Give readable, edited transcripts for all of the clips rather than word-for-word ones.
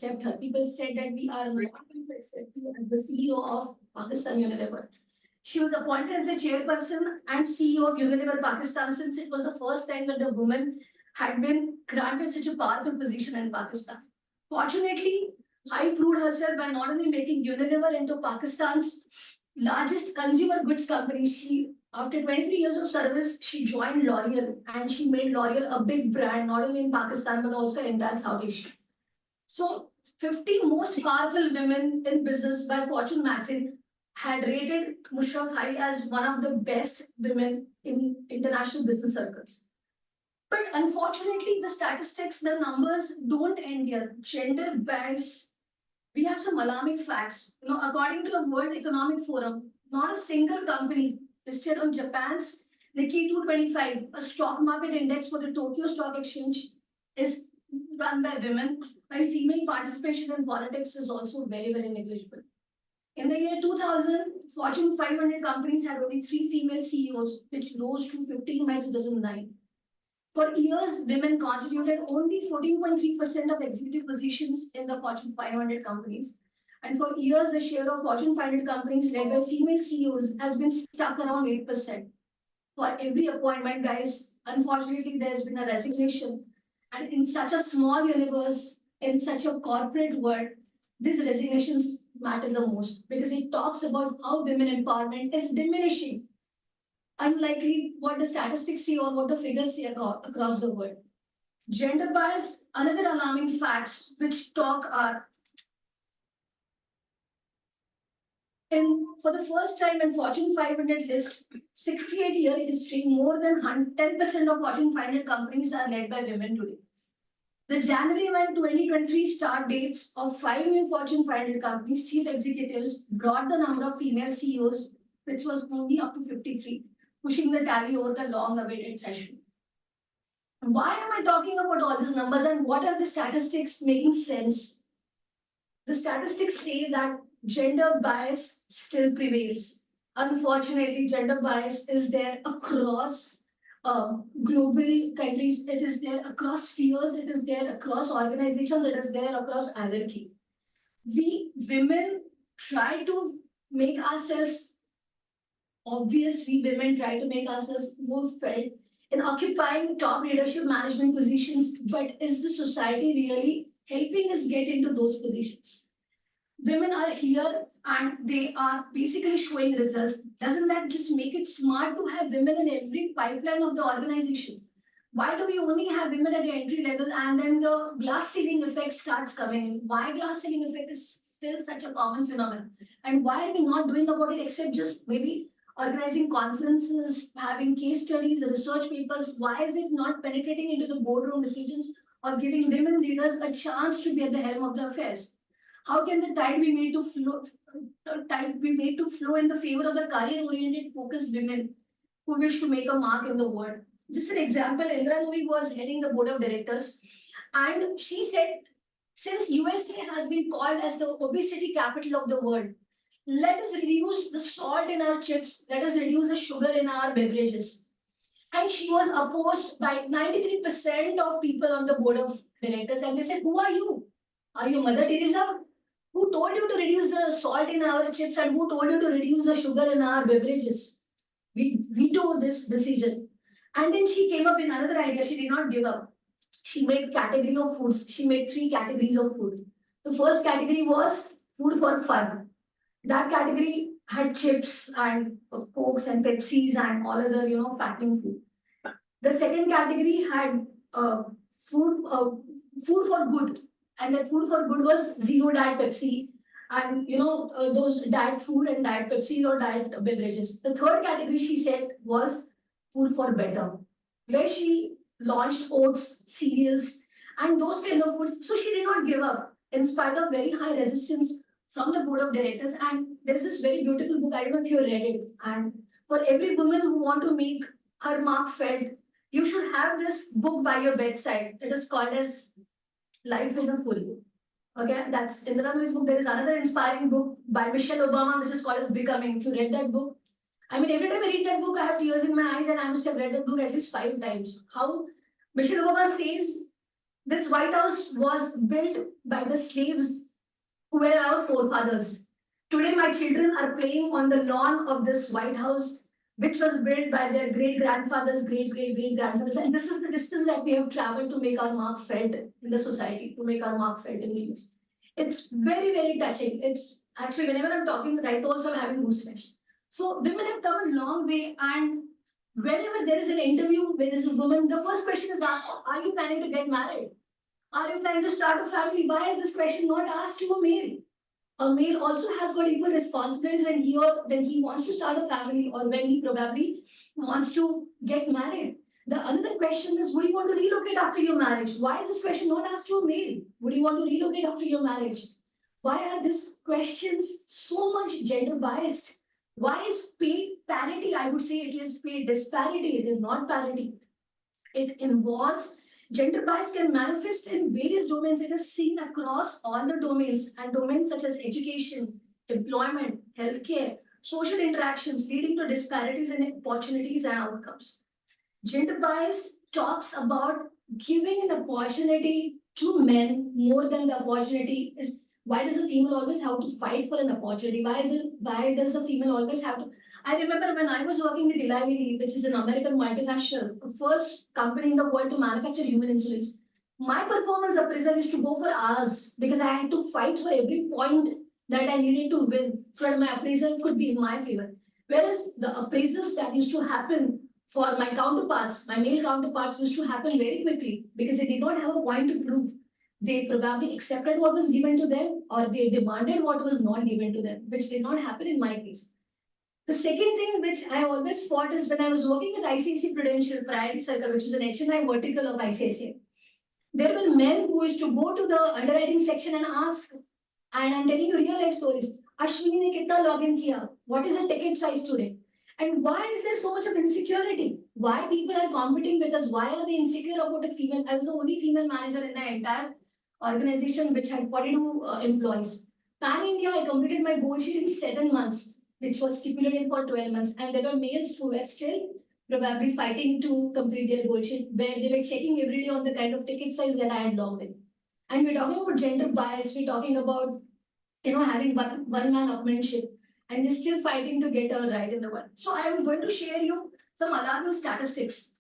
accept her. People said that we are not going to accept you as the CEO of Pakistan Unilever. She was appointed as the chairperson and CEO of Unilever Pakistan, since it was the first time that the woman had been granted such a powerful position in Pakistan. Fortunately, Hai proved herself by not only making Unilever into Pakistan's largest consumer goods company. After 23 years of service, she joined L'Oreal and she made L'Oreal a big brand, not only in Pakistan, but also in entire South Asia. So 50 most powerful women in business by Fortune magazine had rated Mushraf Hai as one of the best women in international business circles. But unfortunately, the statistics, the numbers don't end here. Gender bias, we have some alarming facts. According to the World Economic Forum, not a single company listed on Japan's Nikkei 225, a stock market index for the Tokyo Stock Exchange, is run by women, while female participation in politics is also very, very negligible. In the year 2000, Fortune 500 companies had only 3 female CEOs, which rose to 15 by 2009. For years, women constituted only 14.3% of executive positions in the Fortune 500 companies. And for years, the share of Fortune 500 companies led by female CEOs has been stuck around 8%. For every appointment, guys, unfortunately, there's been a resignation. And in such a small universe, in such a corporate world, these resignations matter the most because it talks about how women empowerment is diminishing, unlikely what the statistics say or what the figures say across the world. Gender bias, another alarming facts which talk are, for the first time in Fortune 500 list, 68-year history, more than 10% of Fortune 500 companies are led by women today. The January 1, 2023 start dates of 5 new Fortune 500 companies' chief executives brought the number of female CEOs, which was only up to 53, pushing the tally over the long-awaited threshold. Why am I talking about all these numbers and what are the statistics making sense? The statistics say that gender bias still prevails. Unfortunately, gender bias is there across global countries, it is there across spheres, it is there across organizations, it is there across hierarchy. We women try to make ourselves obvious, we women try to make ourselves more felt in occupying top leadership management positions, but is the society really helping us get into those positions? Women are here and they are basically showing results. Doesn't that just make it smart to have women in every pipeline of the organization? Why do we only have women at the entry level and then the glass ceiling effect starts coming in? Why glass ceiling effect is still such a common phenomenon? And why are we not doing about it except just maybe organizing conferences, having case studies, research papers? Why is it not penetrating into the boardroom decisions of giving women leaders a chance to be at the helm of the affairs? How can the tide be made to flow in the favor of the career-oriented, focused women who wish to make a mark in the world? Just an example, Indra Nooyi was heading the board of directors, and she said, since USA has been called as the obesity capital of the world, let us reduce the salt in our chips, let us reduce the sugar in our beverages. And she was opposed by 93% of people on the board of directors, and they said, who are you? Are you Mother Teresa? Who told you to reduce the salt in our chips and who told you to reduce the sugar in our beverages? We veto this decision. And then she came up with another idea. She did not give up. She made category of foods. She made 3 categories of food. The first category was food for fun. That category had chips and Cokes and Pepsis and all other, fattening food. The second category had food for good. And that food for good was zero diet Pepsi and those diet food and diet Pepsis or diet beverages. The third category she said was food for better, where she launched oats, cereals, and those kind of foods. So she did not give up in spite of very high resistance from the board of directors. And there's this very beautiful book, I don't know if you read it. And for every woman who want to make her mark felt, you should have this book by your bedside. It is called as Life in a Full. Okay, that's Indra Nooyi's book. There is another inspiring book by Michelle Obama, which is called as Becoming. If you read that book, I mean, every time I read that book, I have tears in my eyes, and I must have read that book at least 5 times. How Michelle Obama says This White House was built by the slaves who were our forefathers. Today, my children are playing on the lawn of this White House, which was built by their great grandfathers, great grandfathers. And this is the distance that we have traveled to make our mark felt in the society, to make our mark felt in the youth. It's very touching. It's actually, whenever I'm talking, right, also I'm having goosebumps. So, women have come a long way, and whenever there is an interview where there is a woman, the first question is asked, are you planning to get married? Are you planning to start a family? Why is this question not asked to a male? A male also has got equal responsibilities when he wants to start a family or when he probably wants to get married. The another question is, would you want to relocate after your marriage? Why is this question not asked to a male? Would you want to relocate after your marriage? Why are these questions so much gender biased? Why is pay parity? I would say it is pay disparity. It is not parity. It involves gender bias can manifest in various domains. It is seen across all the domains and domains such as education, employment, healthcare, social interactions, leading to disparities in opportunities and outcomes. Gender bias talks about giving an opportunity to men more than the opportunity is. Why does a female always have to fight for an opportunity? Why does a female always have to? I remember when I was working with Eli Lilly, which is an American multinational, the first company in the world to manufacture human insulins. My performance appraisal used to go for hours because I had to fight for every point that I needed to win so that my appraisal could be in my favor. Whereas the appraisals that used to happen for my counterparts, my male counterparts, used to happen very quickly because they did not have a point to prove. They probably accepted what was given to them or they demanded what was not given to them, which did not happen in my case. The second thing which I always fought is when I was working with ICICI Prudential Priority Circle, which was an HNI vertical of ICICI. There were men who used to go to the underwriting section and ask, and I'm telling you real life stories. Ashwini ne kitna login kiya? What is the ticket size today? And why is there so much of insecurity? Why people are competing with us? Why are they insecure about a female? I was the only female manager in the entire organization which had 42 employees. Pan India, I completed my goal sheet in 7 months, which was stipulated for 12 months. And there were males who were still probably fighting to complete their goal sheet, where they were checking every day on the kind of ticket size that I had logged in. And we're talking about gender bias, we're talking about having one man upmanship, and we're still fighting to get a right in the world. So I am going to share you some alarming statistics.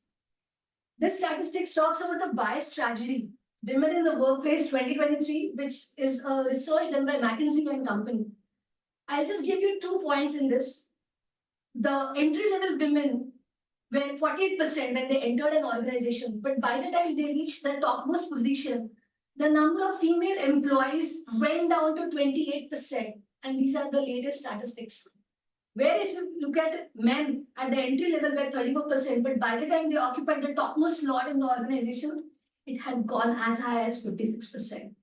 This statistics talks about the bias tragedy, Women in the Workplace 2023, which is a research done by McKinsey and Company. I'll just give you 2 points in this. The entry-level women were 48% when they entered an organization, but by the time they reached the topmost position, the number of female employees went down to 28%. And these are the latest statistics. Where if you look at men at the entry level were 34%, but by the time they occupied the topmost slot in the organization, it had gone as high as 56%.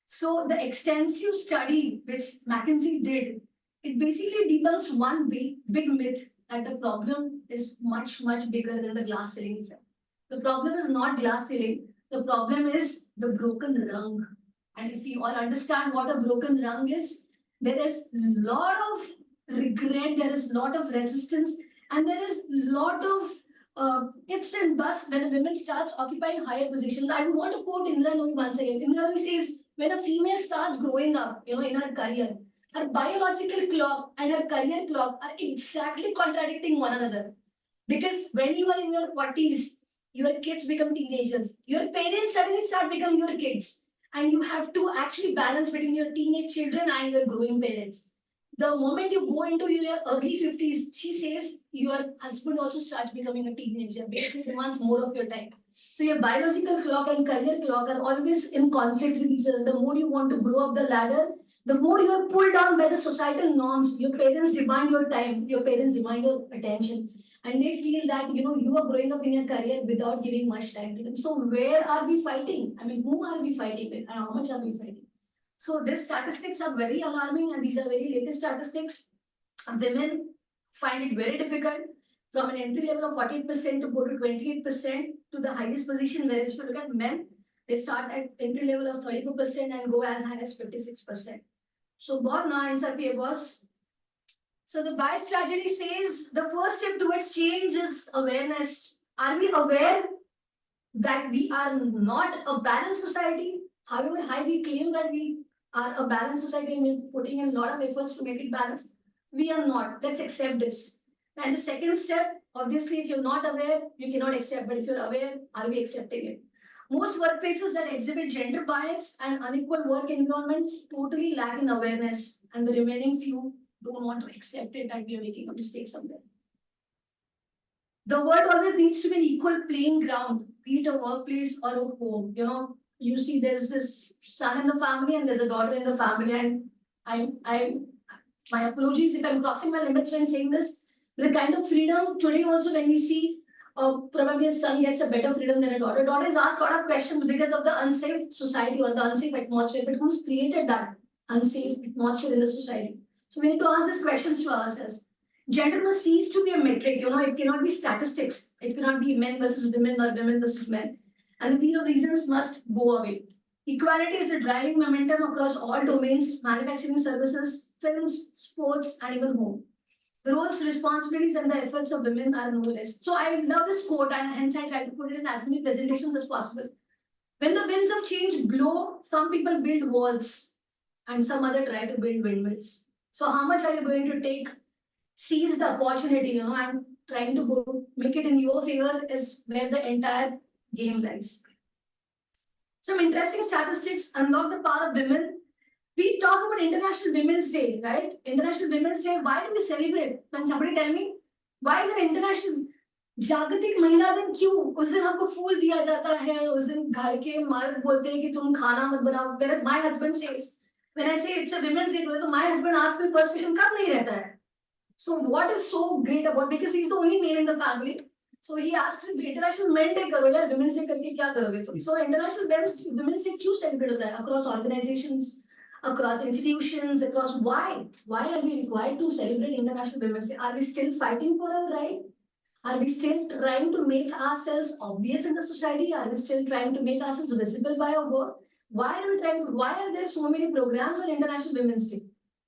So the extensive study which McKinsey did, it basically debunks one big myth that the problem is much bigger than the glass ceiling effect. The problem is not glass ceiling. The problem is the broken rung. And if you all understand what a broken rung is, there is a lot of regret, there is a lot of resistance, and there is a lot of ifs and buts when a woman starts occupying higher positions. I would want to quote Indra Nooyi once again. Indra Nooyi says, when a female starts growing up, in her career, her biological clock and her career clock are exactly contradicting one another. Because when you are in your 40s, your kids become teenagers. Your parents suddenly start becoming your kids. And you have to actually balance between your teenage children and your growing parents. The moment you go into your early 50s, she says your husband also starts becoming a teenager, basically demands more of your time. So your biological clock and career clock are always in conflict with each other. The more you want to grow up the ladder, the more you are pulled down by the societal norms. Your parents demand your time, your parents demand your attention, and they feel that you are growing up in your career without giving much time to them. So where are we fighting? I mean, whom are we fighting with, and how much are we fighting? So these statistics are very alarming, and these are very latest statistics. Women find it very difficult from an entry level of 40% to go to 28% to the highest position. Whereas if you look at men, they start at entry level of 34% and go as high as 56%. So बहुत ना इंसान भी boss. So the bias tragedy says the first step towards change is awareness. Are we aware that we are not a balanced society. However high we claim that we are a balanced society and we're putting in a lot of efforts to make it balanced, we are not. Let's accept this. And the second step, obviously, if you're not aware, you cannot accept. But if you're aware, are we accepting it? Most workplaces that exhibit gender bias and unequal work environment totally lack in awareness, and the remaining few don't want to accept it that we are making a mistake somewhere. The world always needs to be an equal playing ground, be it a workplace or a home. You know, you see there's this son in the family and there's a daughter in the family, and my apologies if I'm crossing my limits when saying this. The kind of freedom today also when we see probably a son gets a better freedom than a daughter. Daughter is asked a lot of questions because of the unsafe society or the unsafe atmosphere. But who's created that unsafe atmosphere in the society? So we need to ask these questions to ourselves. Gender must cease to be a metric. You know, it cannot be statistics. It cannot be men versus women or women versus men. And the wheel of reasons must go away. Equality is the driving momentum across all domains: manufacturing, services, films, sports, and even home. The roles, responsibilities, and the efforts of women are no less. So I love this quote, and hence I try to put it in as many presentations as possible. When the winds of change blow, some people build walls, and some other try to build windmills. So how much are you going to take? Seize the opportunity, you know, and trying to go make it in your favor is where the entire game lies. Some interesting statistics unlock the power of women. We talk about International Women's Day, right? International Women's Day, why do we celebrate? Can somebody tell me? Why is it International जागतिक महिला दिन क्यों? उस दिन हमको फूल दिया जाता है, उस दिन घर के मर्द बोलते हैं कि तुम खाना मत बनाओ. Whereas my husband says, when I say it's a Women's Day today, so my husband asks me first question, कब नहीं रहता है? So what is so great about, because he's the only male in the family, so he asks International Men Day करो यार, Women's Day करके क्या करोगे तुम? So International Women's Day क्यों celebrate होता है across organizations, across institutions, across why are we required to celebrate International Women's Day? Are we still fighting for our right? Are we still trying to make ourselves obvious in the society? Are we still trying to make ourselves visible by our work? Why are there so many programs on International Women's Day?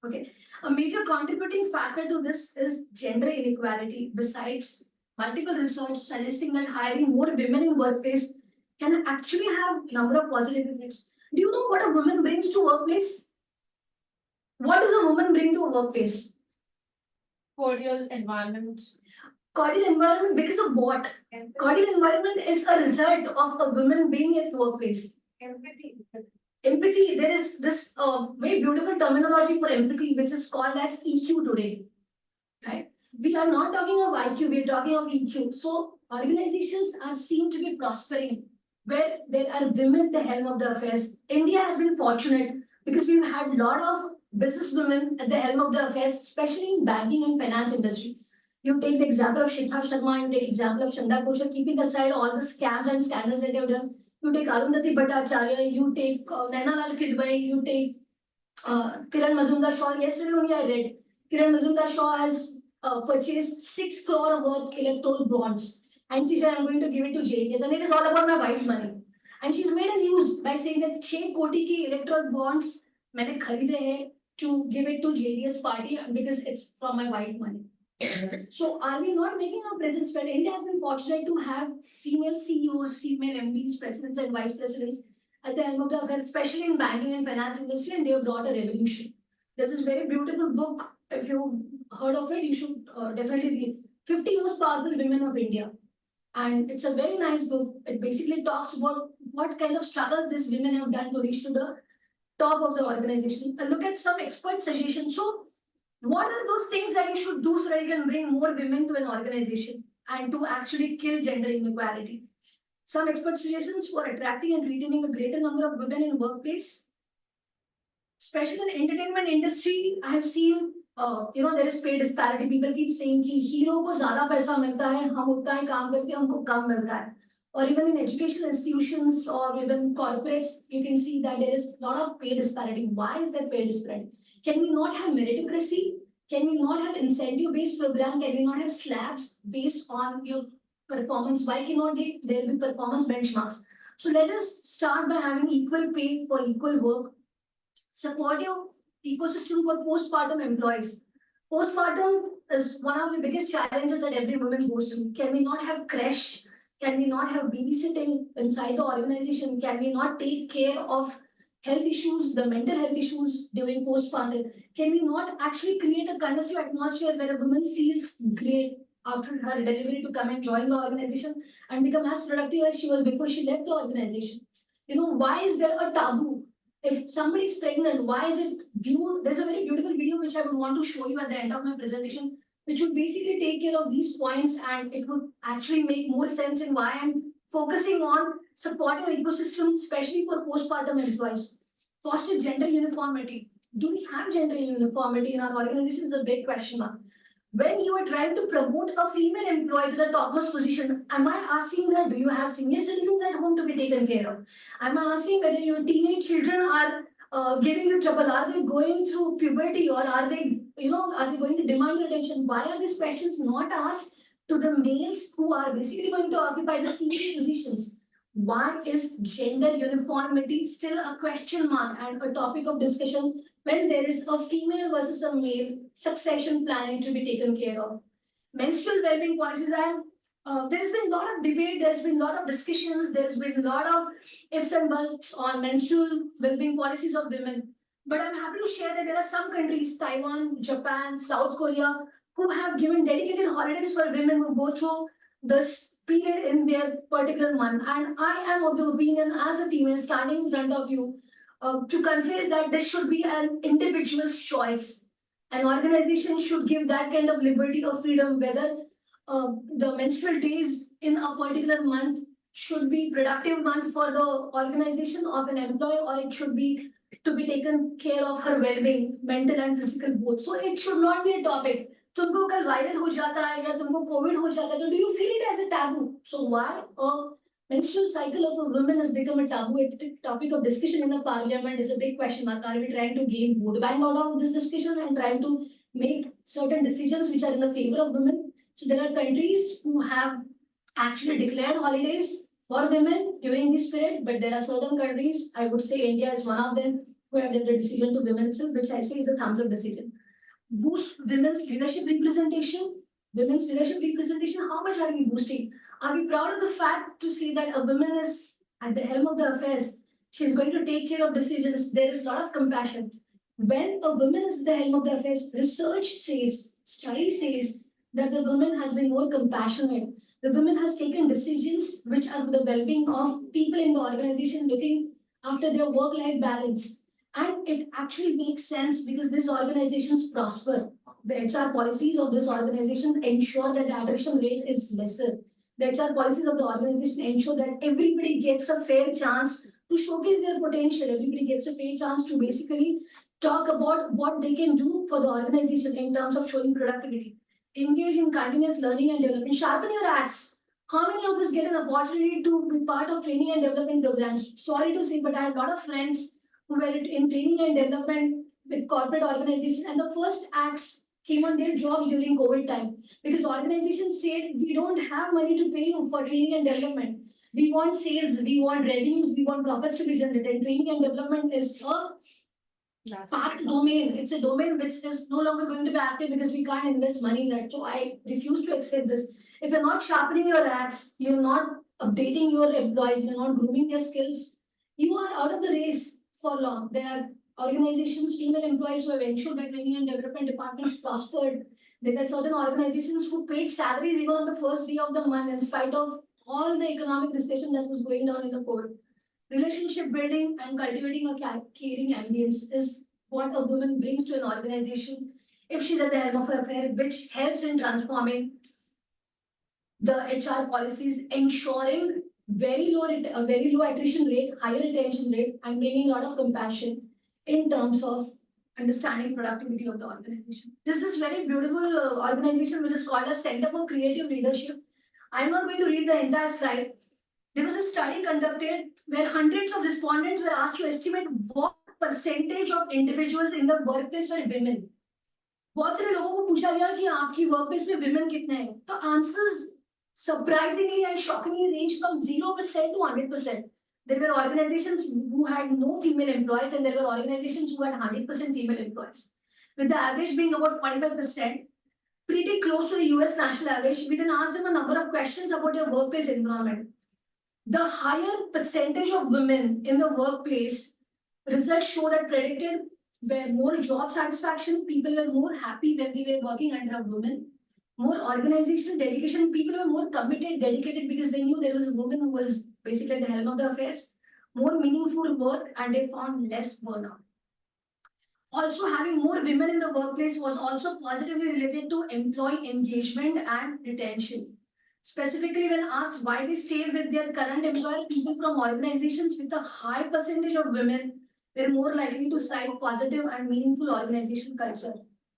Okay. A major contributing factor to this is gender inequality. Besides, multiple research suggesting that hiring more women in workplace can actually have a number of positive effects. Do you know what a woman brings to workplace? What does a woman bring to a workplace? Cordial environment. Cordial environment because of what? Empathy. Cordial environment is a result of a woman being at workplace. Empathy, there is this very beautiful terminology for empathy, which is called as EQ today, right? We are not talking of IQ, we are talking of EQ. So organizations are seen to be prospering where there are women at the helm of the affairs. India has been fortunate because we've had a lot of business women at the helm of the affairs, especially in banking and finance industry. You take the example of Shikha Sharma, you take the example of Chanda Koshar, keeping aside all the scams and scandals that they've done. You take Arundhati Bhattacharya, you take Naina Lal Kidwai, you take Kiran Mazumdar-Shaw. Yesterday only I read Kiran Mazumdar-Shaw has purchased 6 crore worth electoral bonds, and she said, I'm going to give it to JDS, and it is all about my white money. And she's made a news by saying that 6 koti ki electoral bonds मैंने खरीदे हैं to give it to JDS party because it's from my white money. So are we not making our presence felt? India has been fortunate to have female CEOs, female MPs, presidents and vice presidents at the helm of the affairs, especially in banking and finance industry, and they have brought a revolution. There's this very beautiful book. If you've heard of it, you should definitely read 50 Most Powerful Women of India. And it's a very nice book. It basically talks about what kind of struggles these women have done to reach to the top of the organization. Look at some expert suggestions. So what are those things that you should do so that you can bring more women to an organization and to actually kill gender inequality? Some expert suggestions for attracting and retaining a greater number of women in workplace. Especially in entertainment industry, I have seen, there is pay disparity. People keep saying कि hero को ज़्यादा पैसा मिलता है, हम उतना ही काम करके हमको कम मिलता है. Or even in educational institutions or even corporates, you can see that there is a lot of pay disparity. Why is there pay disparity? Can we not have meritocracy? Can we not have incentive-based program? Can we not have slabs based on your performance? Why cannot there be performance benchmarks? So let us start by having equal pay for equal work. Supportive ecosystem for postpartum employees. Postpartum is one of the biggest challenges that every woman goes through. Can we not have creche? Can we not have babysitting inside the organization? Can we not take care of health issues, the mental health issues during postpartum? Can we not actually create a conducive atmosphere where a woman feels great after her delivery to come and join the organization and become as productive as she was before she left the organization? Why is there a taboo? If somebody is pregnant, why is it viewed? There's a very beautiful video which I would want to show you at the end of my presentation, which would basically take care of these points, and it would actually make more sense in why I'm focusing on supporting ecosystem, especially for postpartum employees. Foster gender uniformity. Do we have gender uniformity in our organization is a big question mark. When you are trying to promote a female employee to the topmost position, am I asking her, do you have senior citizens at home to be taken care of? Am I asking whether your teenage children are giving you trouble? Are they going through puberty, or are they going to demand your attention? Why are these questions not asked to the males who are basically going to occupy the senior positions? Why is gender uniformity still a question mark and a topic of discussion when there is a female versus a male succession planning to be taken care of? Menstrual well-being policies, and there's been a lot of debate, there's been a lot of discussions, there's been a lot of ifs and buts on menstrual well-being policies of women. But I'm happy to share that there are some countries, Taiwan, Japan, South Korea, who have given dedicated holidays for women who go through this period in their particular month. And I am of the opinion, as a female standing in front of you, to confess that this should be an individual's choice. An organization should give that kind of liberty or freedom, whether the menstrual days in a particular month should be productive month for the organization of an employee, or it should be to be taken care of her well-being, mental and physical both. So it should not be a topic. तुमको कल viral हो जाता है या तुमको Covid हो जाता है, तो do you feel it as a taboo? So why a menstrual cycle of a woman has become a taboo, a topic of discussion in the parliament is a big question mark. Are we trying to gain vote bank out of this discussion and trying to make certain decisions which are in the favor of women? So there are countries who have actually declared holidays for women during this period, but there are certain countries, I would say India is one of them, who have left the decision to women itself, which I say is a thumbs up decision. Boost women's leadership representation. Women's leadership representation, how much are we boosting? Are we proud of the fact to see that a woman is at the helm of the affairs? She's going to take care of decisions. There is a lot of compassion. When a woman is at the helm of the affairs, research says, study says that the woman has been more compassionate. The woman has taken decisions which are for the well-being of people in the organization, looking after their work-life balance. And it actually makes sense because these organizations prosper. The HR policies of these organizations ensure that the attrition rate is lesser. The HR policies of the organization ensure that everybody gets a fair chance to showcase their potential. Everybody gets a fair chance to basically talk about what they can do for the organization in terms of showing productivity. Engage in continuous learning and development. Sharpen your axe. How many of us get an opportunity to be part of training and development programs? Sorry to say, but I have a lot of friends who were in training and development with corporate organizations, and the first acts came on their jobs during COVID time because organizations said, we don't have money to pay you for training and development. We want sales, we want revenues, we want profits to be generated. And training and development is a part domain. It's a domain which is no longer going to be active because we can't invest money in that. So I refuse to accept this. If you're not sharpening your axe, you're not updating your employees, you're not grooming their skills, you are out of the race for long. There are organizations, female employees who have ensured that training and development departments prospered. There were certain organizations who paid salaries even on the first day of the month in spite of all the economic recession that was going on in the COVID. Relationship building and cultivating a caring ambience is what a woman brings to an organization if she's at the helm of her affair, which helps in transforming the HR policies, ensuring very low attrition rate, higher retention rate, and bringing a lot of compassion in terms of understanding productivity of the organization. This is very beautiful organization which is called a Center for Creative Leadership. I'm not going to read the entire slide. There was a study conducted where hundreds of respondents were asked to estimate what percentage of individuals in the workplace were women. बहुत सारे लोगों को पूछा गया कि आपकी workplace में women कितने हैं, तो answers surprisingly and shockingly range from 0% to 100%. There were organizations who had no female employees, and there were organizations who had 100% female employees, with the average being about 45%. pretty close to the US national average. We then asked them a number of questions about their workplace environment. The higher percentage of women in the workplace, results show that predicted were more job satisfaction, people were more happy when they were working under a woman, more organizational dedication, people were more committed, dedicated because they knew there was a woman who was basically at the helm of the affairs, more meaningful work, and they found less burnout. Also, having more women in the workplace was also positively related to employee engagement and retention. Specifically, when asked why they stayed with their current employer, people from organizations with a high percentage of women were more likely to cite positive and meaningful organization culture,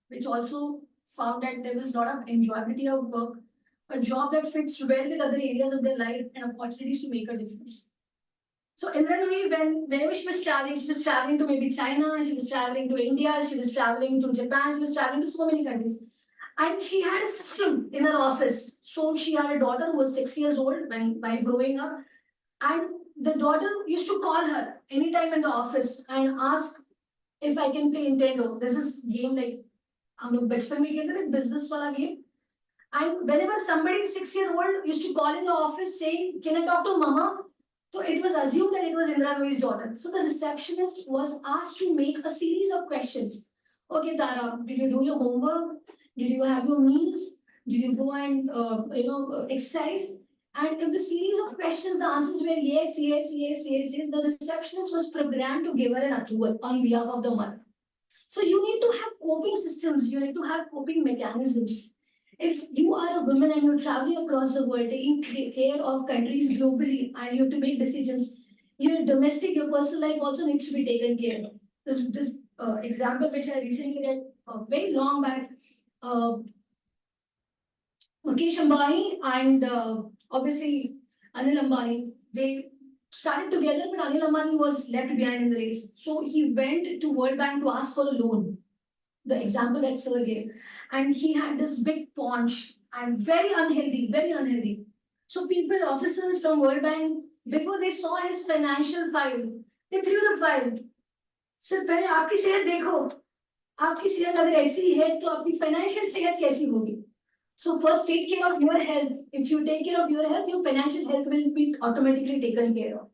which also found that there was a lot of enjoyability of work, a job that fits well with other areas of their life, and opportunities to make a difference. So Indranui, whenever she was traveling to maybe China, she was traveling to India, she was traveling to Japan, she was traveling to so many countries. And she had a system in her office. So she had a daughter who was 6 years old while growing up. And the daughter used to call her anytime in the office and ask if I can play Nintendo. This is game like हम लोग बचपन में खेलते थे business वाला game. And whenever somebody 6-year-old used to call in the office saying, "Can I talk to Mama?" So it was assumed that it was Indra Nooyi's daughter. So the receptionist was asked to make a series of questions. Okay, Tara, did you do your homework? Did you have your meals? Did you go and exercise? And if the series of questions, the answers were yes, yes, yes, yes, yes, the receptionist was programmed to give her an approval on behalf of the mother. So you need to have coping systems. You need to have coping mechanisms. If you are a woman and you're traveling across the world, taking care of countries globally, and you have to make decisions, your domestic, your personal life also needs to be taken care of. This example which I recently read very long back, Mukesh Ambani and obviously Anil Ambani, they started together, but Anil Ambani was left behind in the race. So he went to World Bank to ask for a loan. The example that Sir gave, and he had this big paunch and very unhealthy, very unhealthy. So people, officers from World Bank, before they saw his financial file, they threw the file. Sir, पहले आपकी सेहत देखो, आपकी सेहत अगर ऐसी है तो आपकी financial सेहत कैसी होगी? So first take care of your health. If you take care of your health, your financial health will be automatically taken care of.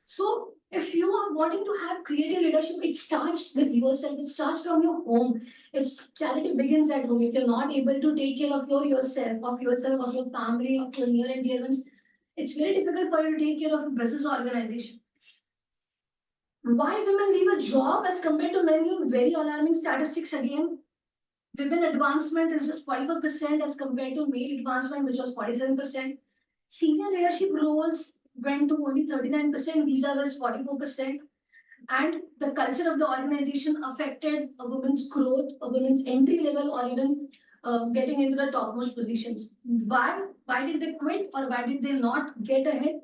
So if you are wanting to have creative leadership, it starts with yourself. It starts from your home. It's charity begins at home. If you're not able to take care of yourself, of your family, of your near and dear ones, it's very difficult for you to take care of a business organization. Why women leave a job as compared to men? You have very alarming statistics again. Women advancement is just 44% as compared to male advancement, which was 47%. Senior leadership roles went to only 39%, vis-a-vis 44%. And the culture of the organization affected a woman's growth, a woman's entry level, or even getting into the topmost positions. Why? Why did they quit, or why did they not get ahead?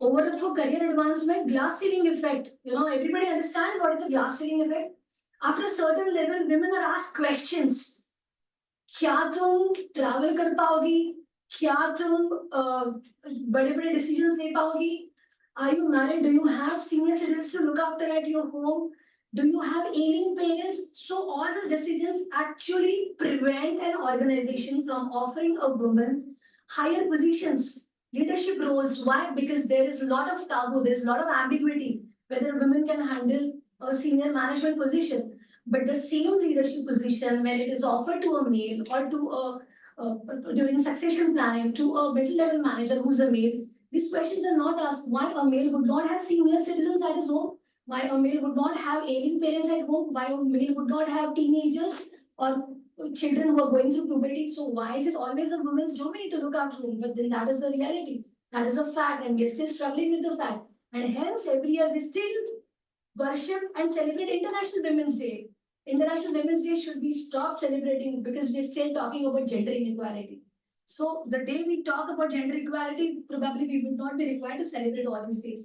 Overall, for career advancement, glass ceiling effect. Everybody understands what is a glass ceiling effect. After a certain level, women are asked questions. क्या तुम travel कर पाओगी? क्या तुम बड़े-बड़े decisions ले पाओगी? Are you married? Do you have senior citizens to look after at your home? Do you have ailing parents? So all these decisions actually prevent an organization from offering a woman higher positions, leadership roles. Why? Because there is a lot of taboo, there's a lot of ambiguity whether women can handle a senior management position. But the same leadership position, when it is offered to a male or to during succession planning to a middle level manager who's a male, these questions are not asked. Why a male would not have senior citizens at his home? Why a male would not have ailing parents at home? Why a male would not have teenagers or children who are going through puberty? So why is it always a woman's domain to look after him? But then that is the reality. That is a fact, and we're still struggling with the fact. And hence, every year we still worship and celebrate International Women's Day. International Women's Day should be stopped celebrating because we're still talking about gender inequality. So the day we talk about gender equality, probably we will not be required to celebrate all these days.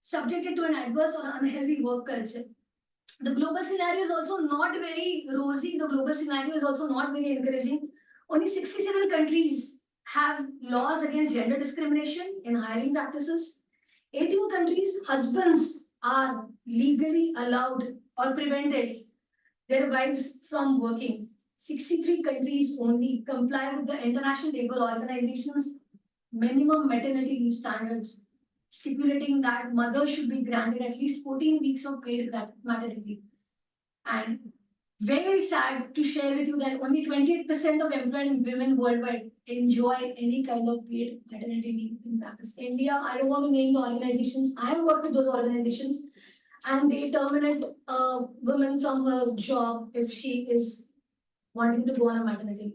Subjected to an adverse or unhealthy work culture. The global scenario is also not very rosy. The global scenario is also not very encouraging. Only 67 countries have laws against gender discrimination in hiring practices. 18 countries, husbands are legally allowed or prevented their wives from working. 63 countries only comply with the International Labour Organization's minimum maternity leave standards, stipulating that mothers should be granted at least 14 weeks of paid maternity leave. And very sad to share with you that only 28% of employed women worldwide enjoy any kind of paid maternity leave in practice. India, I don't want to name the organizations. I have worked with those organizations, and they terminate a woman from her job if she is wanting to go on a maternity leave.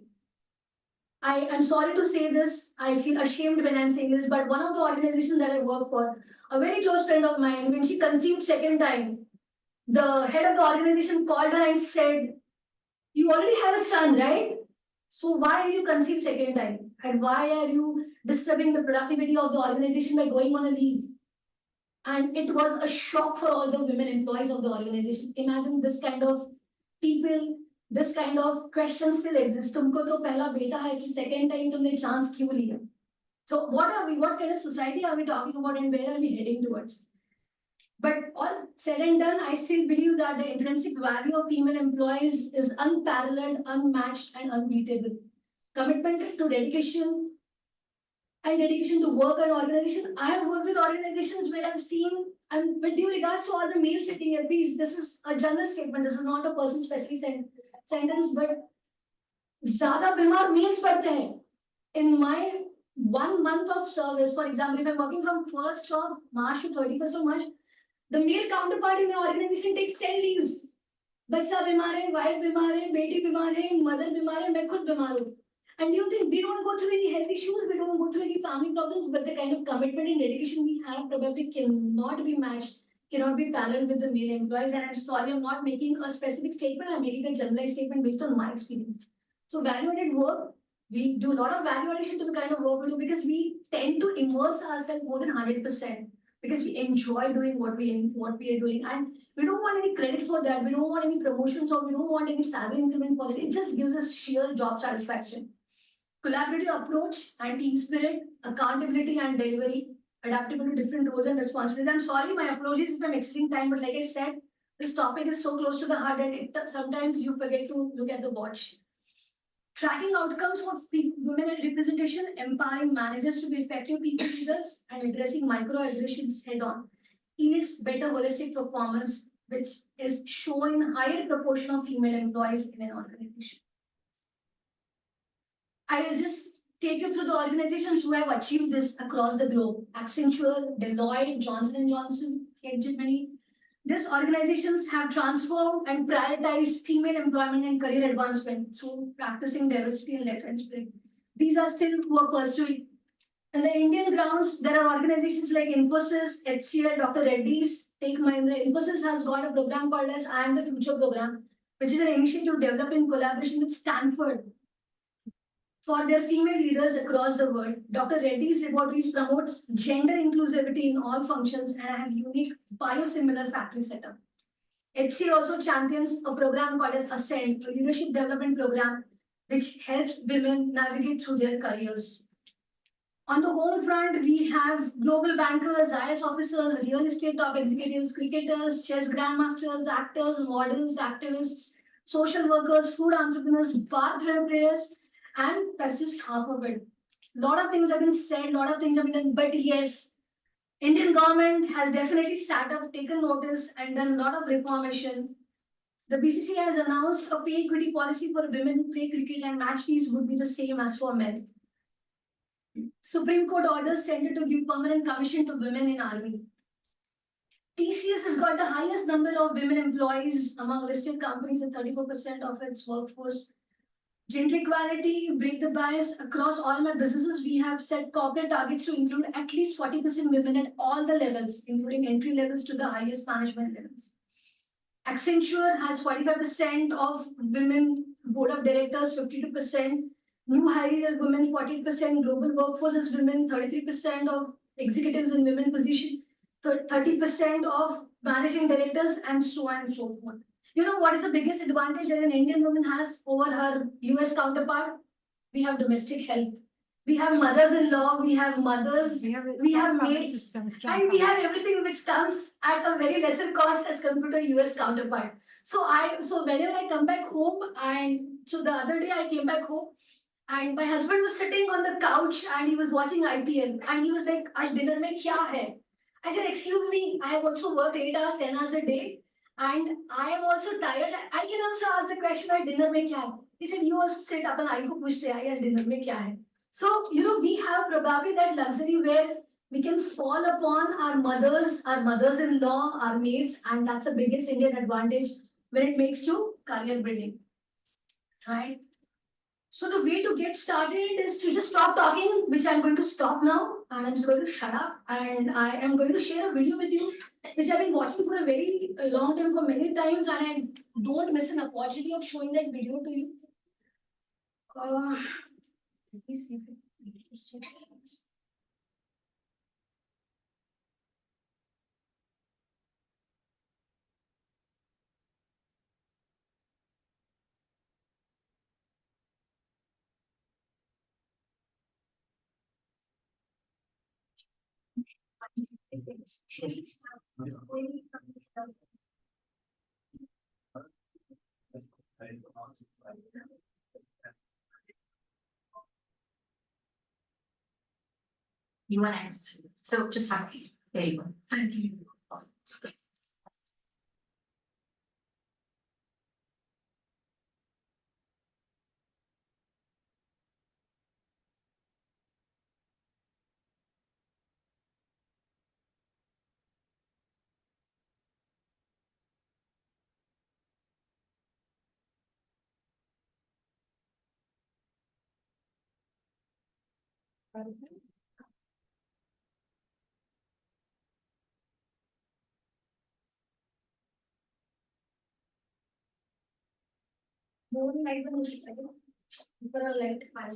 I am sorry to say this. I feel ashamed when I'm saying this, but one of the organizations that I work for, a very close friend of mine, when she conceived second time, the head of the organization called her and said, "You already have a son, right? So why did you conceive second time? And why are you disturbing the productivity of the organization by going on a leave?" And it was a shock for all the women employees of the organization. Imagine this kind of people, this kind of questions still exist. तुमको तो पहला बेटा है, फिर second time तुमने chance क्यों लिया? So what are we? What kind of society are we talking about, and where are we heading towards? But all said and done, I still believe that the intrinsic value of female employees is unparalleled, unmatched, and unbeatable. Commitment to dedication and dedication to work and organization. I have worked with organizations where I've seen, and with due regards to all the males sitting here, please, this is a general statement. This is not a person specific sentence, but ज़्यादा बीमार males पड़ते हैं. In my 1 month of service, for example, if I'm working from 1st of March to 31st of March, the male counterpart in my organization takes 10 leaves. बच्चा बीमार है, wife बीमार है, बेटी बीमार है, mother बीमार है, मैं खुद बीमार हूँ. And you think we don't go through any health issues, we don't go through any family problems, but the kind of commitment and dedication we have probably cannot be matched, cannot be parallel with the male employees. And I'm sorry, I'm not making a specific statement, I'm making a generalized statement based on my experience. So value-added work, we do a lot of value addition to the kind of work we do because we tend to immerse ourselves more than 100%. Because we enjoy doing what we are doing, and we don't want any credit for that. We don't want any promotions, or we don't want any salary increment for it. It just gives us sheer job satisfaction. Collaborative approach and team spirit, accountability and delivery, adaptable to different roles and responsibilities. I'm sorry, my apologies if I'm exceeding time, but like I said, this topic is so close to the heart that sometimes you forget to look at the watch. Tracking outcomes for women and representation, empowering managers to be effective people leaders, and addressing microaggressions head on yields better holistic performance, which is shown in higher proportion of female employees in an organization. I will just take you through the organizations who have achieved this across the globe. Accenture, Deloitte, Johnson & Johnson, Capgemini. These organizations have transformed and prioritized female employment and career advancement through practicing diversity and led spirit. These are still who are pursuing. In the Indian grounds, there are organizations like Infosys, HCL, Dr. Reddy's, Take Mahindra. Infosys has got a program called as I Am the Future program, which is an initiative developed in collaboration with Stanford for their female leaders across the world. Dr. Reddy's Laboratories promotes gender inclusivity in all functions and have unique biosimilar factory setup. HCL also champions a program called as Ascend, a leadership development program which helps women navigate through their careers. On the home front, we have global bankers, IS officers, real estate top executives, cricketers, chess grandmasters, actors, models, activists, social workers, food entrepreneurs, bar players, and that's just half of it. A lot of things have been said, a lot of things have been done, but yes, Indian government has definitely sat up, taken notice, and done a lot of reformation. The BCCI has announced a pay equity policy for women who play cricket, and match fees would be the same as for men. Supreme Court orders Center to give permanent commission to women in army. TCS has got the highest number of women employees among listed companies at 34% of its workforce. Gender equality, break the bias across all my businesses. We have set corporate targets to include at least 40% women at all the levels, including entry levels to the highest management levels. Accenture has 45% of women board of directors, 52%. New hiring are women, 40%. Global workforce is women, 33% of executives in women position, 30% of managing directors, and so on and so forth. You know what is the biggest advantage that an Indian woman has over her US counterpart? We have domestic help. We have mothers-in-law, we have mothers, we have maids, and we have everything which comes at a very lesser cost as compared to a US counterpart. So whenever I come back home, and so the other day I came back home, and my husband was sitting on the couch and he was watching IPL, and he was like, "Aaj dinner mein kya hai?" I said, "Excuse me, I have also worked 8 hours, 10 hours a day, and I am also tired. I can also ask the question, at dinner mein kya hai?" He said, "You also sit up and I को पूछते हैं यार dinner में क्या है?" So, we have probably that luxury where we can fall upon our mothers-in-law, our maids, and that's the biggest Indian advantage when it makes to career building, right? So the way to get started is to just stop talking, which I'm going to stop now, and I'm just going to shut up, and I am going to share a video with you, which I've been watching for a very long time, for many times, and I don't miss an opportunity of showing that video to you. Let me see if it You are next. So just have a seat. There you go. Thank you. More like the music, I think. But I like my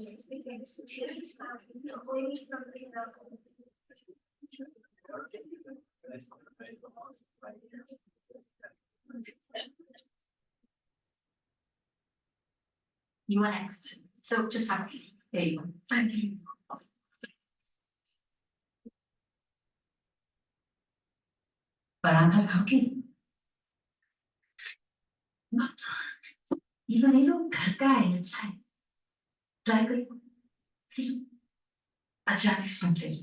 You are next. So just have a seat. There you go. Thank you. Paratha खाओगी? ये तो नहीं लोग घर का है, अच्छा है. Try करो. अच्छा something.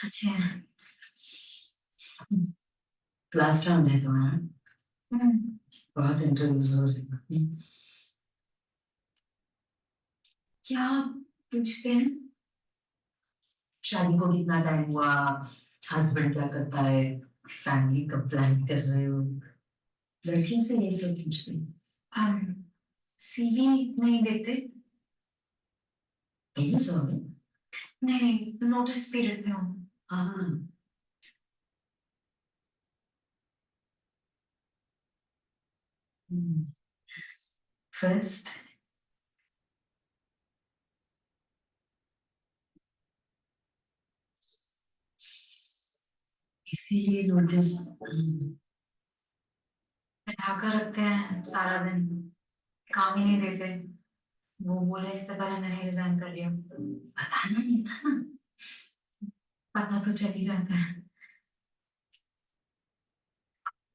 अच्छा. Last round है तुम्हारा. बहुत इंटरव्यूज हो रहे हैं. क्या पूछते हैं? शादी को कितना टाइम हुआ, हस्बैंड क्या करता है, फैमिली कब प्लान कर रहे हो, लड़कियों से ये सब पूछते हैं. सीवी नहीं देते? भेजो सब. नहीं, नोटिस पीरियड में हूँ. हाँ. फर्स्ट इसीलिए नोटिस ढाका रखते हैं सारा दिन, काम ही नहीं देते. वो बोले इससे पहले मैंने रिजाइन कर दिया. बताना नहीं था ना. पता तो चल ही जाता है.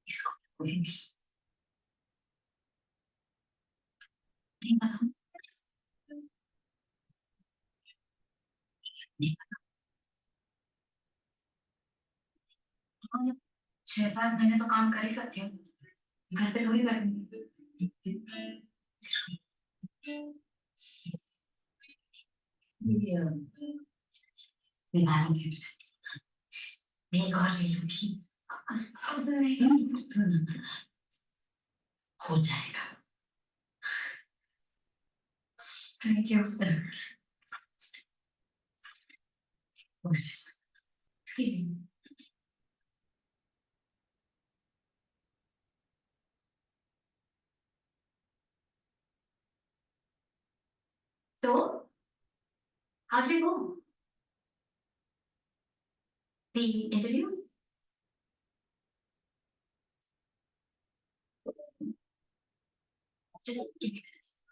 इसको बोलेंगे. नहीं पता. नहीं पता. 6-7 महीने तो काम कर ही सकती हूँ. घर पे थोड़ी बैठूंगी. एक और ले लूंगी. हो जाएगा. Thank you. Excuse me. So, how did it go? The interview? Just give me a minute.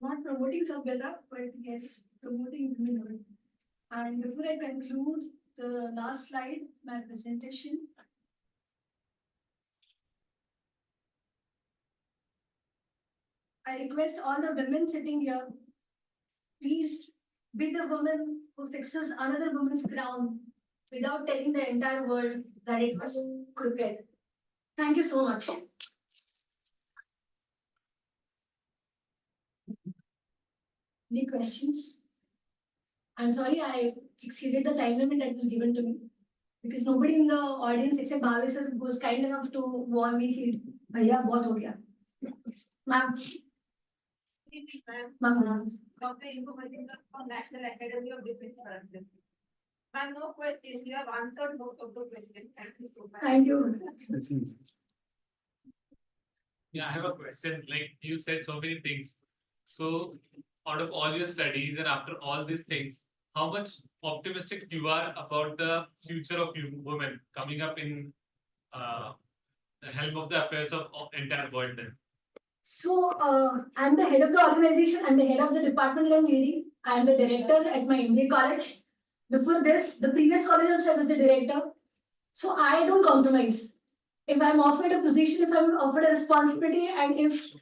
Not promoting Savyata, but yes, promoting women. And before I conclude the last slide, my presentation, I request all the women sitting here, please be the woman who fixes another woman's crown without telling the entire world that it was crooked. Thank you so much. Any questions? I'm sorry I exceeded the time limit that was given to me because nobody in the audience except Bhavi sir was kind enough to warn me कि भैया बहुत हो गया. Ma'am. Ma'am. Dr. Inko Majumdar from National Academy of Defense Productions. Ma'am, no questions. You have answered most of the questions. Thank you so much. Thank you. Yeah, I have a question. Like you said so many things. So out of all your studies and after all these things, how much optimistic you are about the future of you women coming up in the helm of the affairs of entire world then? So I'm the head of the organization. I'm the head of the department I'm leading. I'm the director at my MBA college. Before this, the previous college also I was the director. So I don't compromise. If I'm offered a position, if I'm offered a responsibility, and if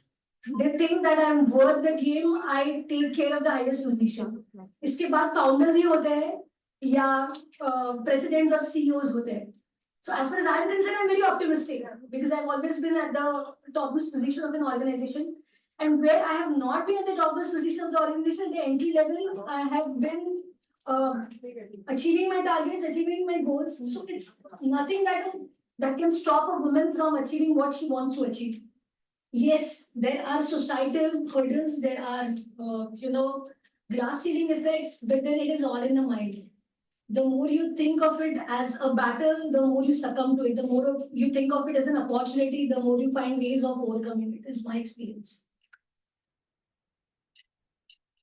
they think that I'm worth the game, I take care of the highest position. इसके बाद founders ही होते हैं या presidents or CEOs होते हैं. So as far as I'm concerned, I'm very optimistic because I've always been at the topmost position of an organization. And where I have not been at the topmost position of the organization, the entry level, I have been achieving my targets, achieving my goals. So it's nothing that can stop a woman from achieving what she wants to achieve. Yes, there are societal hurdles, there are, glass ceiling effects, but then it is all in the mind. The more you think of it as a battle, the more you succumb to it. The more you think of it as an opportunity, the more you find ways of overcoming it, is my experience.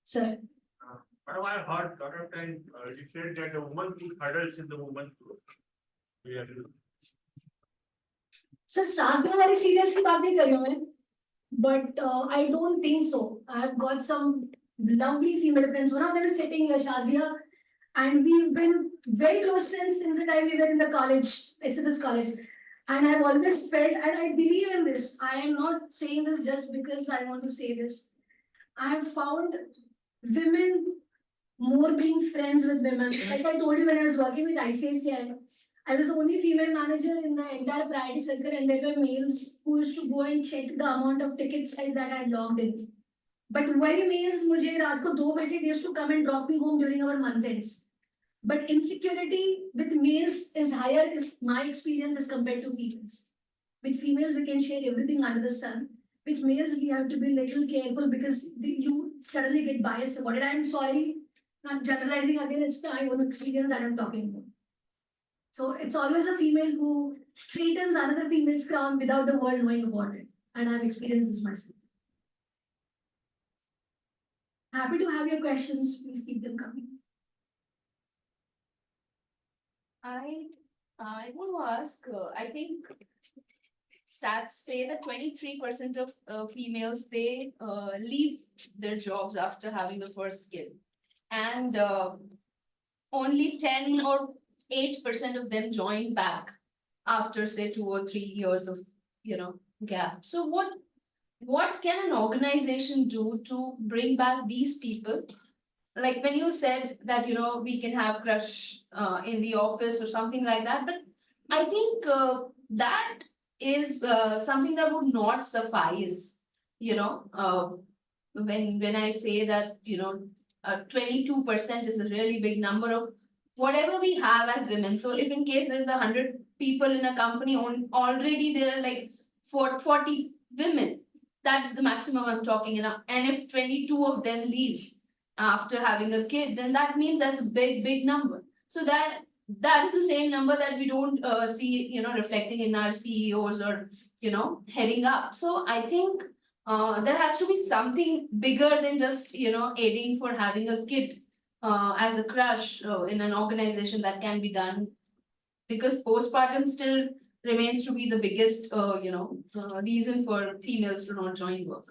Sir. But I heard a lot of times you said that the woman put hurdles in the woman growth. Sir, सास दिन वाली serious की बात नहीं कर रही हूँ मैं. But I don't think so. I've got some lovely female friends. One of them is sitting here, Shazia, and we've been very close friends since the time we were in the college, SFS college. And I've always felt, and I believe in this. I am not saying this just because I want to say this. I have found women more being friends with women. Like I told you when I was working with ICICI, I was the only female manager in the entire priority circle, and there were males who used to go and check the amount of ticket size that I had logged in. But why males मुझे रात को 2 बजे they used to come and drop me home during our month ends. But insecurity with males is higher, is my experience as compared to females. With females, we can share everything under the sun. With males, we have to be a little careful because you suddenly get biased about it. I'm sorry, not generalizing again, it's my own experience that I'm talking about. So it's always a female who straightens another female's crown without the world knowing about it. And I've experienced this myself. Happy to have your questions. Please keep them coming. I want to ask, I think stats say that 23% of females, they leave their jobs after having the first kid. And only 10 or 8% of them join back after say 2 or 3 years of, gap. So what can an organization do to bring back these people like when you said that, we can have crush in the office or something like that, but I think that is something that would not suffice, when I say that, 22% is a really big number of whatever we have as women. So if in case there's 100 people in a company, already there are like 40 women. That's the maximum I'm talking about. And if 22 of them leave after having a kid, then that means that's a big number. So that is the same number that we don't see, reflecting in our CEOs or, heading up. So I think there has to be something bigger than just, aiding for having a kid as a crush in an organization that can be done, because postpartum still remains to be the biggest, reason for females to not join work.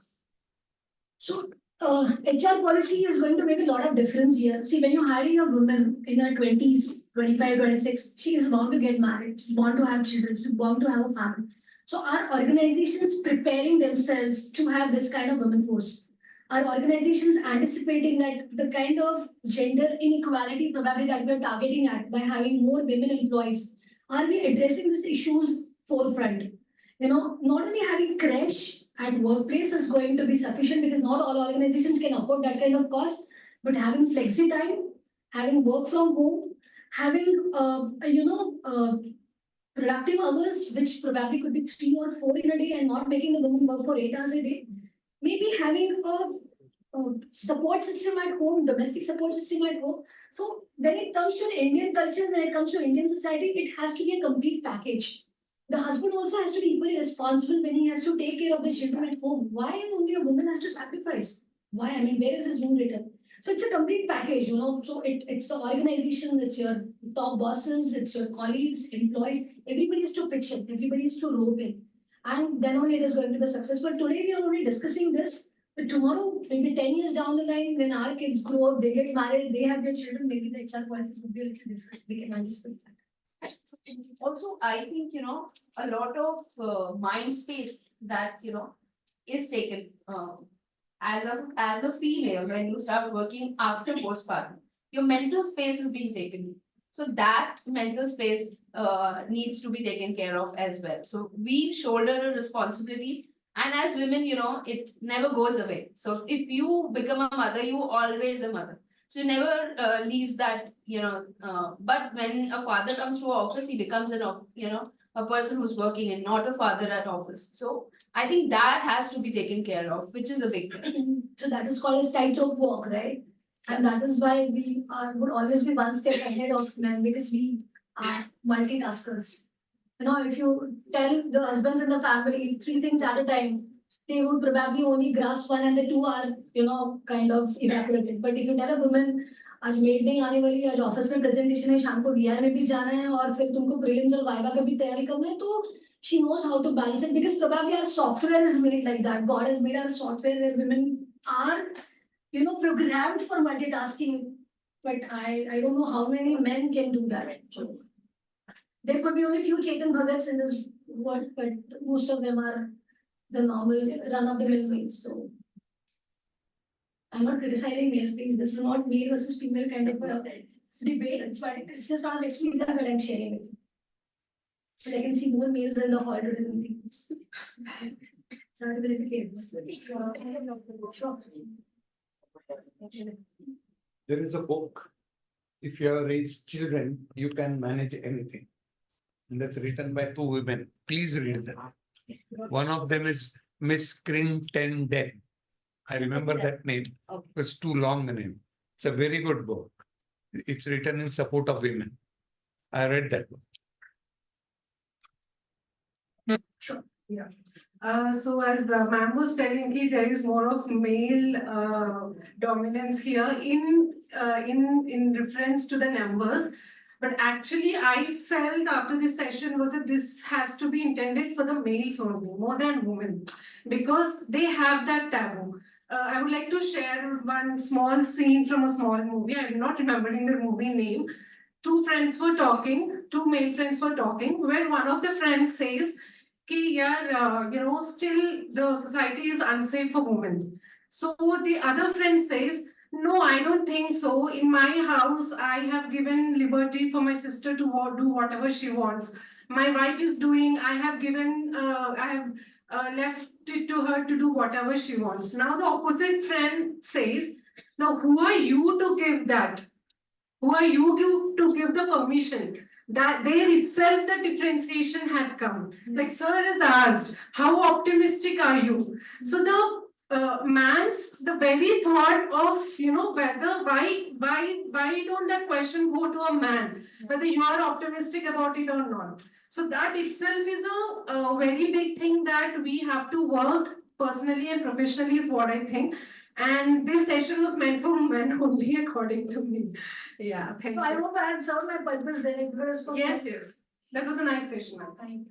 So HR policy is going to make a lot of difference here. See, when you're hiring a woman in her 20s, 25, 26, she is bound to get married, she's bound to have children, she's bound to have a family. So our organizations preparing themselves to have this kind of women force. Our organizations anticipating that the kind of gender inequality probably that we're targeting at by having more women employees, are we addressing these issues forefront? Not only having crash at workplace is going to be sufficient, because not all organizations can afford that kind of cost, but having flexi time, having work from home, having productive hours, which probably could be 3 or 4 in a day, and not making the woman work for 8 hours a day. Maybe having a support system at home, domestic support system at home. So when it comes to Indian culture, when it comes to Indian society, it has to be a complete package. The husband also has to be equally responsible when he has to take care of the children at home. Why only a woman has to sacrifice? Why? I mean, where is this rule written? So it's a complete package, So it's the organization, it's your top bosses, it's your colleagues, employees. Everybody has to pitch in, everybody has to rope in. And then only it is going to be successful. Today we are only discussing this, but tomorrow, maybe 10 years down the line, when our kids grow up, they get married, they have their children, maybe the HR policies would be a little different. We can anticipate that. Also, I think, a lot of mind space that, is taken as a female when you start working after postpartum. Your mental space is being taken. So that mental space needs to be taken care of as well. So we shoulder a responsibility. And as women, it never goes away. So if you become a mother, you always a mother. So it never leaves that, but when a father comes to office, he becomes a person who's working and not a father at office. So I think that has to be taken care of, which is a big thing. So that is called as tightrope walk, right? And that is why we would always be one step ahead of men, because we are multitaskers. If you tell the husbands in the family 3 things at a time, they would probably only grasp one, and the 2 are, kind of evaporated. But if you tell a woman, आज made नहीं आने वाली, आज office में presentation है, शाम को VI में भी जाना है, और फिर तुमको प्रीलिम्स और वाइवा का भी तैयारी करना है, तो she knows how to balance it, because probably our software is made like that. God has made our software where women are, programmed for multitasking. But I don't know how many men can do that. So there could be only few Chetan Bhagats in this world, but most of them are the normal run-of-the-mill males. So I'm not criticizing males, please. This is not male versus female kind of a debate, but it's just our experience that I'm sharing with you. But I can see more males in the hall today than females. Sorry to be the case. Sure. There is a book. If you have raised children, you can manage anything. And that's written by 2 women. Please read them. One of them is Miss Crittenden. I remember that name. It's too long the name. It's a very good book. It's written in support of women. I read that book. Sure. Yeah. So as ma'am was telling, there is more of male dominance here in reference to the numbers. But actually, I felt after this session was that this has to be intended for the males only, more than women, because they have that taboo. I would like to share one small scene from a small movie. I'm not remembering the movie name. 2 friends were talking, 2 male friends were talking, where one of the friends says, "Ki yaar, still the society is unsafe for women." So the other friend says, No, I don't think so. In my house, I have given liberty for my sister to do whatever she wants. My wife is doing, I have given, I have left it to her to do whatever she wants. Now the opposite friend says, now who are you to give that? Who are you to give the permission? That there itself the differentiation had come. Like sir has asked, how optimistic are you? So the very thought of whether why don't that question go to a man whether you are optimistic about it or not. So that itself is a very big thing that we have to work personally and professionally is what I think. And this session was meant for men only according to me. Yeah, thank So I you. hope I have served my purpose then. If it was for Yes, yes. That was a nice session, ma'am. Thank you.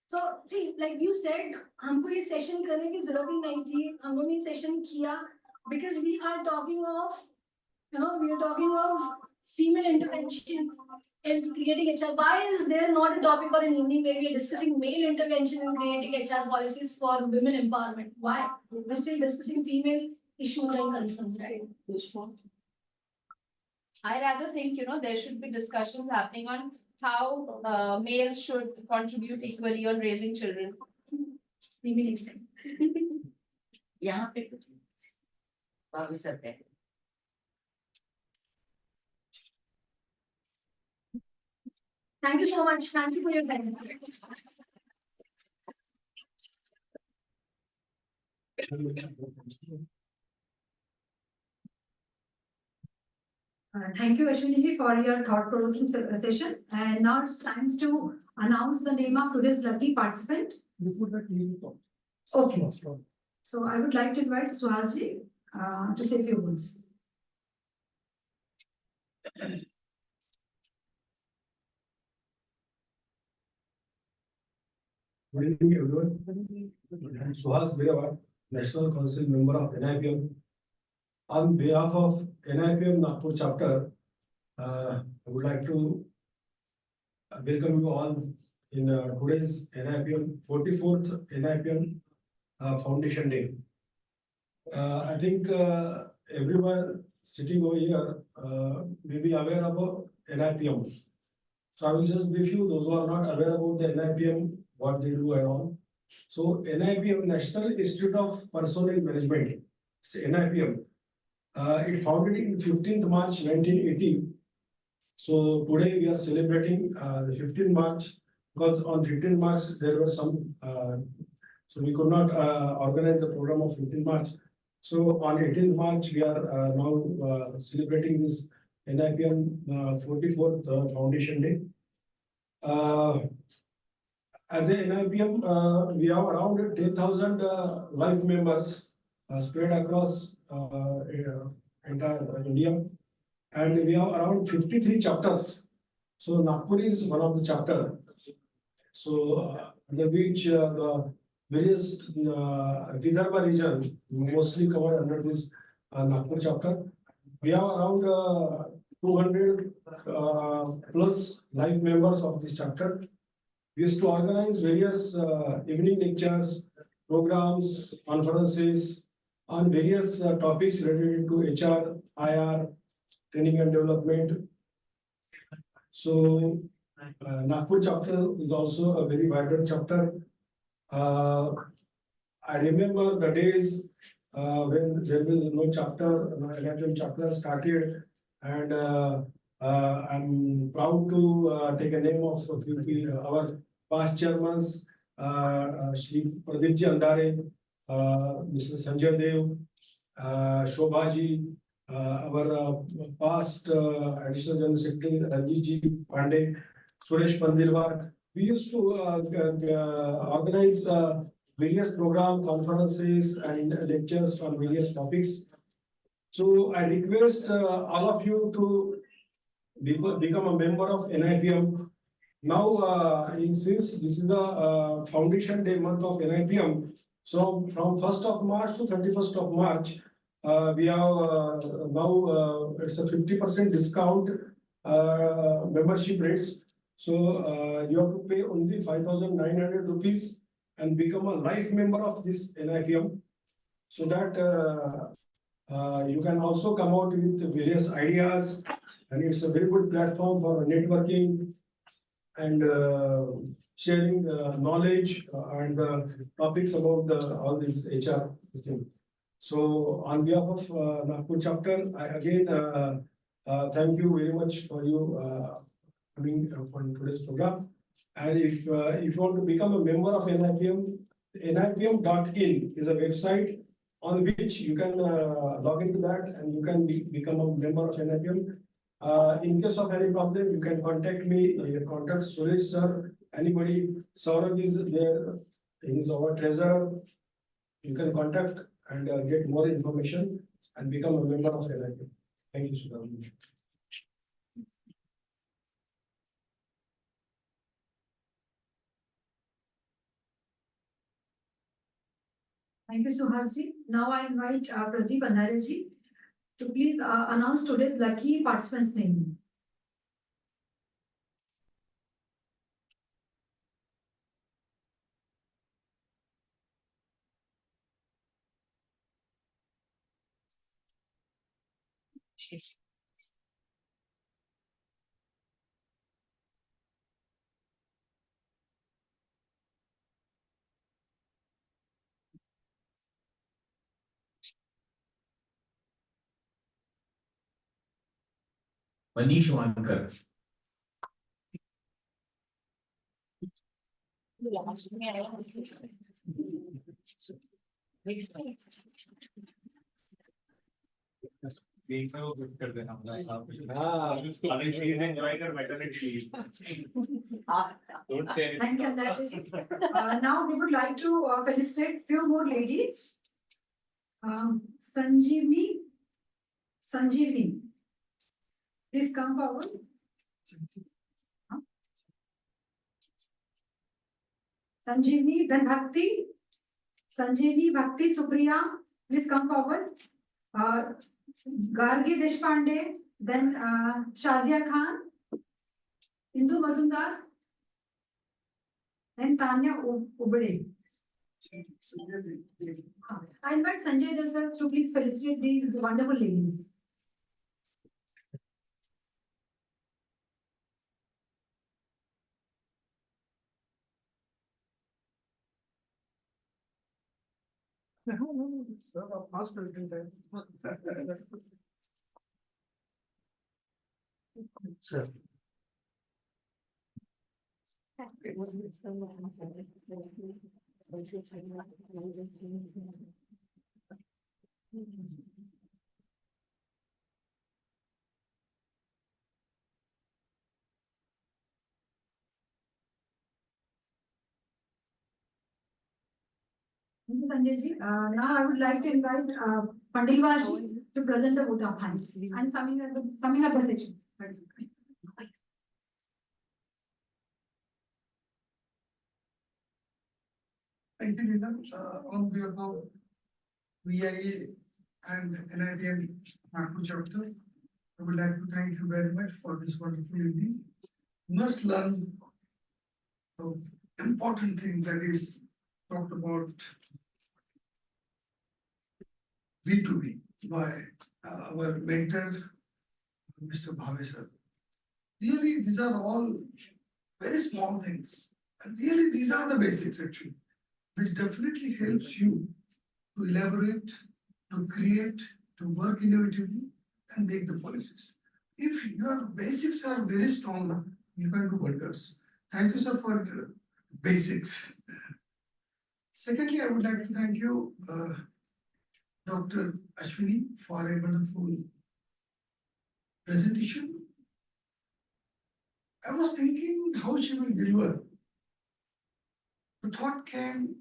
So see, like you said, हमको ये session करने की जरूरत ही नहीं थी. हमने ये session किया because we are talking of, we are talking of female intervention in creating HR. Why is there not a topic or an evening where we are discussing male intervention in creating HR policies for women empowerment? Why? We're still discussing female issues and concerns, right? I rather think, there should be discussions happening on how males should contribute equally on raising children. Maybe next time. यहाँ पे कुछ बाकी सब है. Thank you so much. Thank you for your time. Thank you, Ashwini, for your thought-provoking session. And now it's time to announce the name of today's lucky participant. Okay. So I would like to invite Suhasji to say a few words. Good evening, everyone. I'm Suhas Birewal, National Council member of NIPM. On behalf of NIPM Nagpur chapter, I would like to welcome you all in today's NIPM 44th NIPM Foundation Day. I think everyone sitting over here may be aware about NIPM. So I will just brief you those who are not aware about the NIPM, what they do and all. So NIPM, National Institute of Personnel Management, NIPM. It founded in 15th March 1980. So today we are celebrating the 15th March because on 15th March there were some, so we could not organize the program of 15th March. So on 18th March we are now celebrating this NIPM 44th Foundation Day. As a NIPM, we have around 10,000 life members spread across entire India, and we have around 53 chapters. So Nagpur is one of the chapter. So under which the various Vidarbha region mostly covered under this Nagpur chapter. We have around 200 plus life members of this chapter. We used to organize various evening lectures, programs, conferences on various topics related to HR, IR, training and development. So Nagpur chapter is also a very vibrant chapter. I remember the days when there was no chapter, no NIPM chapter started, and I'm proud to take a name of our past chairmen, Shri Pradeepji Andare, Mr. Sanjay Dev, Shobhaji, our past Additional General Secretary Ranjitji Pandey, Suresh Pandirwar. We used to organize various program, conferences, and lectures on various topics. So I request all of you to become a member of NIPM. Now, since this is a Foundation Day month of NIPM, so from 1st of March to 31st of March, we have now it's a 50% discount membership rates. So you have to pay only 5,900 rupees and become a life member of this NIPM, so that You can also come out with various ideas, and it's a very good platform for networking and sharing knowledge and topics about all these HR things. So on behalf of Nagpur chapter, I again thank you very much for you coming for today's program. And if you want to become a member of NIPM, nipm.in is a website on which you can log into that and you can become a member of NIPM. In case of any problem, you can contact me. You can contact Suresh sir, anybody. Saurabh is there. He is our treasurer. You can contact and get more information and become a member of NIPM. Thank you, Suresh. Thank you, Suhasji. Now I invite Pradeep Andhareji to please announce today's lucky participant's name. Manish Wankar. Don't say anything. Thank you, Andhareji. Now we would like to felicitate few more ladies. Sanjeevni, please come forward. Sanjeevni, then Bhakti. Sanjeevni, Bhakti, Supriya, please come forward. Gargi Deshpande, then Shazia Khan, Indu Mazumdar, and Tanya Ubade. I invite Sanjay Dev sir to please felicitate these wonderful ladies. Sir, past president. Sir. Thank you, Sanjay. Now I would like to invite Pandilwaji to present the vote of thanks and summing up the session. Thank you, Nina. On behalf of VIA and NIPM Nagpur chapter, I would like to thank you very much for this wonderful evening. You must learn the important thing that is talked about B2B by our mentor, Mr. Bhavesar. Really, these are all very small things. And really, these are the basics actually, which definitely helps you to elaborate, to create, to work innovatively and make the policies. If your basics are very strong, you can do wonders. Thank you, sir, for basics. Secondly, I would like to thank you, Dr. Ashwini, for a wonderful presentation. I was thinking how she will deliver. The thought came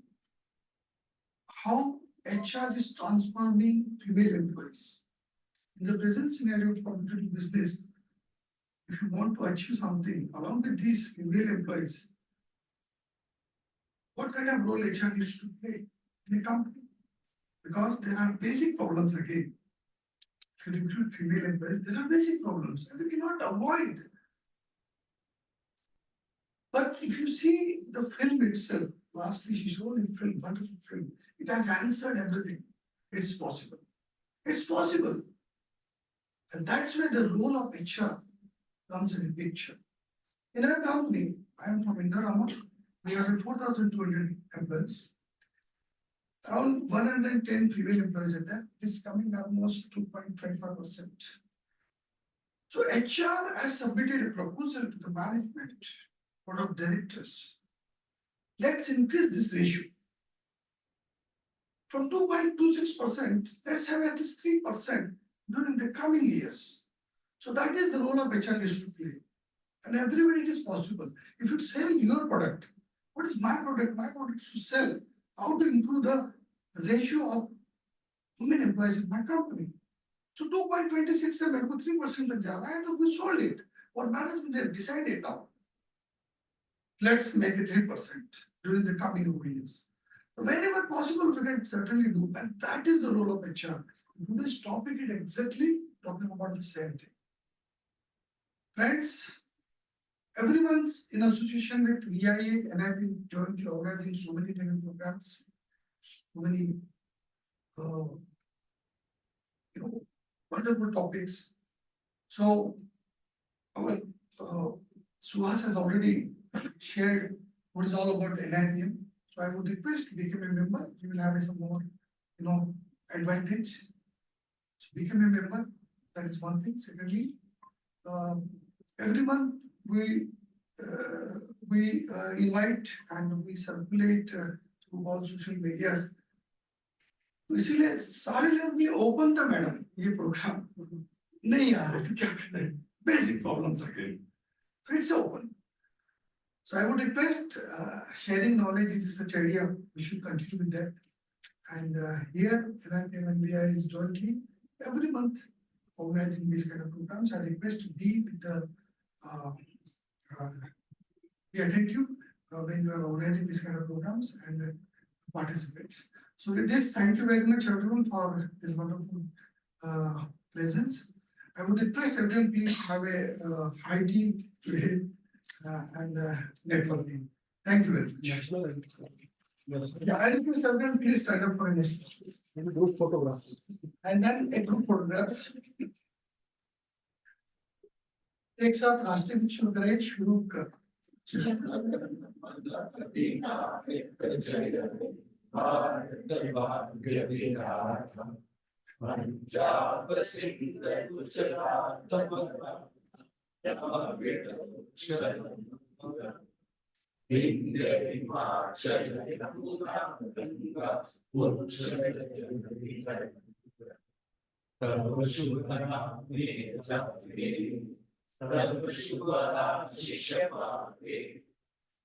how HR is transforming female employees. In the present scenario of competitive business, if you want to achieve something along with these female employees, what kind of role HR needs to play in a company? Because there are basic problems again. If you recruit female employees, there are basic problems and you cannot avoid. But if you see the film itself, lastly she showed a film, wonderful film, it has answered everything. It's possible. It's possible. And that's where the role of HR comes in the picture. In our company, I am from Indorama. We have 4,200 employees. Around 110 female employees are there. This is coming almost 2.25%. So HR has submitted a proposal to the management, board of directors. Let's increase this ratio. From 2.26%, let's have at least 3% during the coming years. So that is the role of HR needs to play. And everybody it is possible. If you sell your product, what is my product? My product is to sell. How to improve the ratio of women employees in my company. So 2.26 and 3% the job. And we sold it. Or management has decided now. Let's make it 3% during the coming years. So wherever possible, we can certainly do. And that is the role of HR. Today's topic is exactly talking about the same thing. Friends, everyone's in association with VIA and I've been jointly organizing so many training programs, so many wonderful topics. So our Suhas has already shared what is all about the NIPM. So I would request to become a member. You will have some more, advantage. So become a member. That is one thing. Secondly, every month we invite and we circulate through all social medias. तो इसीलिए सारे लोग भी open था madam ये programme नहीं आ रहे तो क्या करें basic problems again. So it's open. So I would request sharing knowledge is such idea. We should continue with that. And here NIPM and VIA is jointly every month organizing these kind of programs. I request to be with the be attentive when you are organizing these kind of programs and participate. So with this, thank you very much everyone for this wonderful presence. I would request everyone please have a hygiene today and networking. Thank you very much. Yeah, I request everyone please stand up for a national group photographs. And then a group photographs. एक साथ राष्ट्रीय गीत शुरू करें शुरू कर Punjab Sindh Gujarat India, Himachal, Ganga, Tava Shubhana Jati, Tava Shubhana Shishapati,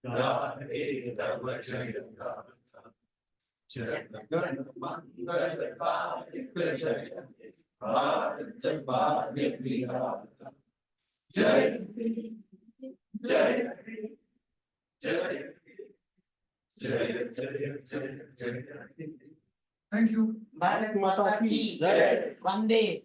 Radhe Tava Jaya Gata, Jagana Mangala Karika Jaya, Bharat Bhagya Vihata, Jaya Jaya Thank you. Bharat Mata ki Jai. Vande.